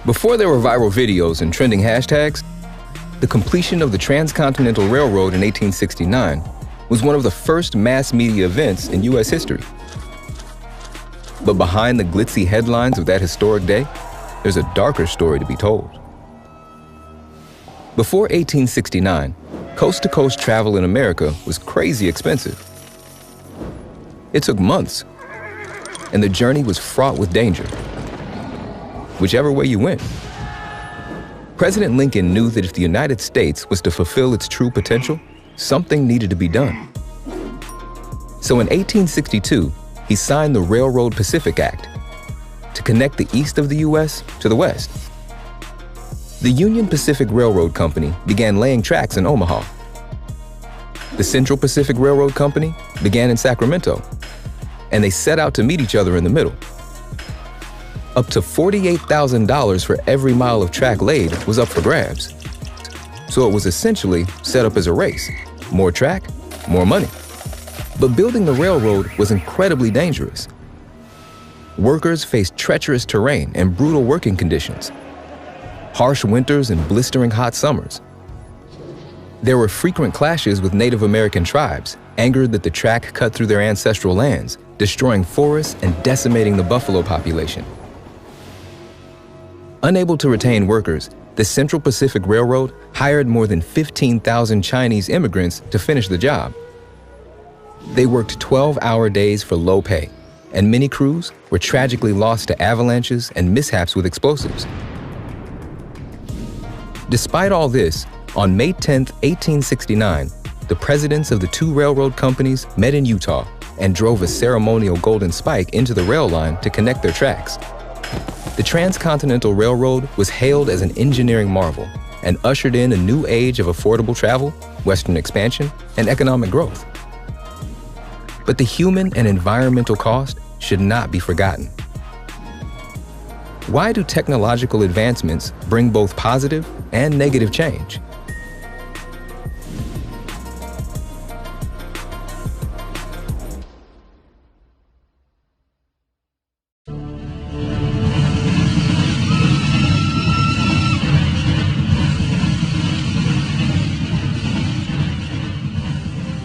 Before there were viral videos and trending hashtags, the completion of the Transcontinental Railroad in 1869 was one of the first mass media events in U.S. history. But behind the glitzy headlines of that historic day, there's a darker story to be told. Before 1869, coast-to-coast travel in America was crazy expensive. It took months, and the journey was fraught with danger, whichever way you went. President Lincoln knew that if the United States was to fulfill its true potential, something needed to be done. So in 1862, he signed the Railroad Pacific Act to connect the east of the U.S. to the west. The Union Pacific Railroad Company began laying tracks in Omaha. The Central Pacific Railroad Company began in Sacramento, and they set out to meet each other in the middle. Up to $48,000 for every mile of track laid was up for grabs. So it was essentially set up as a race. More track, more money. But building the railroad was incredibly dangerous. Workers faced treacherous terrain and brutal working conditions, harsh winters and blistering hot summers. There were frequent clashes with Native American tribes, angered that the track cut through their ancestral lands, destroying forests and decimating the buffalo population. Unable to retain workers, the Central Pacific Railroad hired more than 15,000 Chinese immigrants to finish the job. They worked 12-hour days for low pay, and many crews were tragically lost to avalanches and mishaps with explosives. Despite all this, on May 10, 1869, the presidents of the two railroad companies met in Utah and drove a ceremonial golden spike into the rail line to connect their tracks. The Transcontinental Railroad was hailed as an engineering marvel and ushered in a new age of affordable travel, Western expansion, and economic growth. But the human and environmental cost should not be forgotten. Why do technological advancements bring both positive and negative change?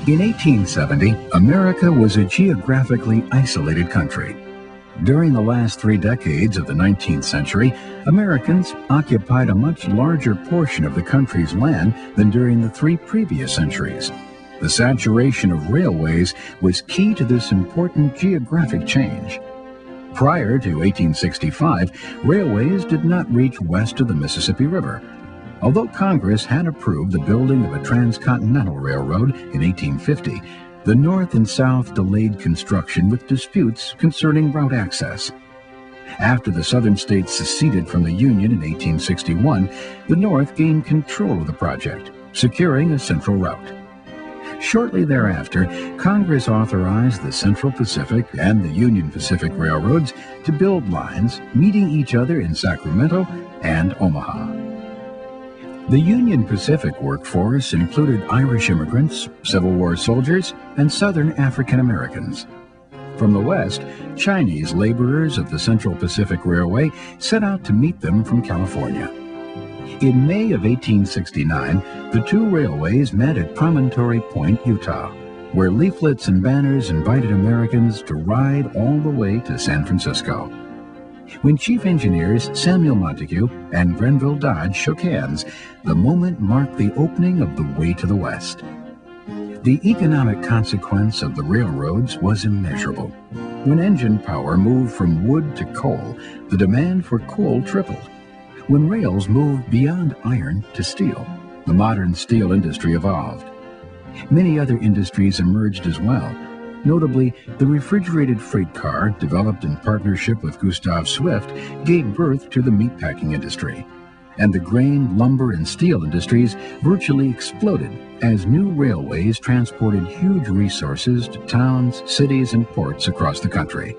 In 1870, America was a geographically isolated country. During the last 3 decades of the 19th century, Americans occupied a much larger portion of the country's land than during the 3 previous centuries. The saturation of railways was key to this important geographic change. Prior to 1865, railways did not reach west of the Mississippi River. Although Congress had approved the building of a transcontinental railroad in 1850, the North and South delayed construction with disputes concerning route access. After the Southern states seceded from the Union in 1861, the North gained control of the project, securing a central route. Shortly thereafter, Congress authorized the Central Pacific and the Union Pacific Railroads to build lines meeting each other in Sacramento and Omaha. The Union Pacific workforce included Irish immigrants, Civil War soldiers, and Southern African Americans. From the west, Chinese laborers of the Central Pacific Railway set out to meet them from California. In May of 1869, the two railways met at Promontory Point, Utah, where leaflets and banners invited Americans to ride all the way to San Francisco. When Chief Engineers Samuel Montague and Grenville Dodge shook hands, the moment marked the opening of the way to the West. The economic consequence of the railroads was immeasurable. When engine power moved from wood to coal, the demand for coal tripled. When rails moved beyond iron to steel, the modern steel industry evolved. Many other industries emerged as well. Notably, the refrigerated freight car, developed in partnership with Gustav Swift, gave birth to the meatpacking industry. And the grain, lumber, and steel industries virtually exploded as new railways transported huge resources to towns, cities, and ports across the country.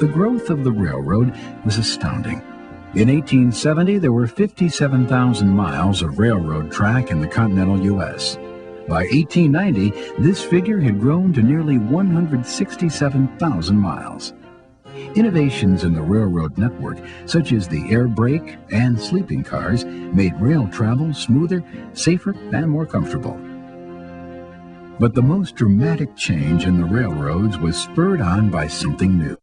The growth of the railroad was astounding. In 1870, there were 57,000 miles of railroad track in the continental U.S. By 1890, this figure had grown to nearly 167,000 miles. Innovations in the railroad network, such as the air brake and sleeping cars, made rail travel smoother, safer, and more comfortable. But the most dramatic change in the railroads was spurred on by something new.